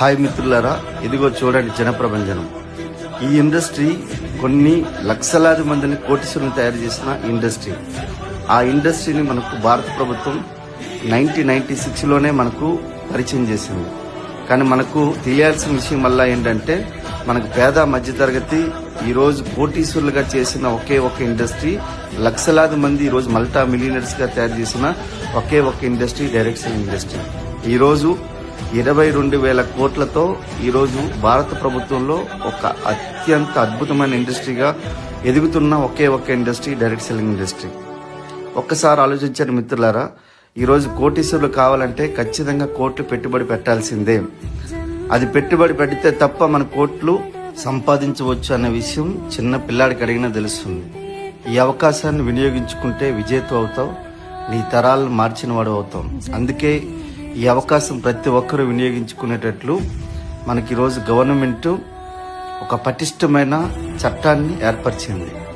Hi మిత్రులారా, ఇదిగో చూడండి జనప్రపంచనం. ఈ ఇండస్ట్రీ కొన్ని లక్షలాది మందిని కోటీశ్వరులను తయారు చేసిన ఇండస్ట్రీ. ఆ ఇండస్ట్రీని మనకు భారత ప్రభుత్వం 1996లోనే మనకు పరిచయం చేసింది. కానీ మనకు తెలియాల్సిన విషయం వల్ల ఏంటంటే, మనకు పేద మధ్యతరగతి ఈరోజు కోటీశ్వరులుగా చేసిన ఒకే ఒక ఇండస్ట్రీ, లక్షలాది మంది ఈరోజు మల్టా మిలియనర్స్ గా తయారు చేసిన ఒకే ఒక ఇండస్ట్రీ డైరెక్ట్ సెల్లింగ్ ఇండస్ట్రీ. ఈరోజు 22,000 కోట్లతో ఈరోజు భారత ప్రభుత్వంలో ఒక అత్యంత అద్భుతమైన ఇండస్ట్రీగా ఎదుగుతున్న ఒకే ఒక ఇండస్ట్రీ డైరెక్ట్ సెల్లింగ్ ఇండస్ట్రీ. ఒక్కసారి ఆలోచించండి మిత్రులారా, ఈరోజు కోటీశ్వరులు కావాలంటే ఖచ్చితంగా కోట్లు పెట్టుబడి పెట్టాల్సిందే. అది పెట్టుబడి పెడితే తప్ప మన కోట్లు సంపాదించవచ్చు అనే విషయం చిన్న పిల్లాడికి అడిగినా తెలుస్తుంది. ఈ అవకాశాన్ని వినియోగించుకుంటే విజేత అవుతావు, నీ తరాలను మార్చిన వాడు అవుతాం. అందుకే ఈ అవకాశం ప్రతి ఒక్కరూ వినియోగించుకునేటట్లు మనకి ఈరోజు గవర్నమెంట్ ఒక పటిష్టమైన చట్టాన్ని ఏర్పరిచింది.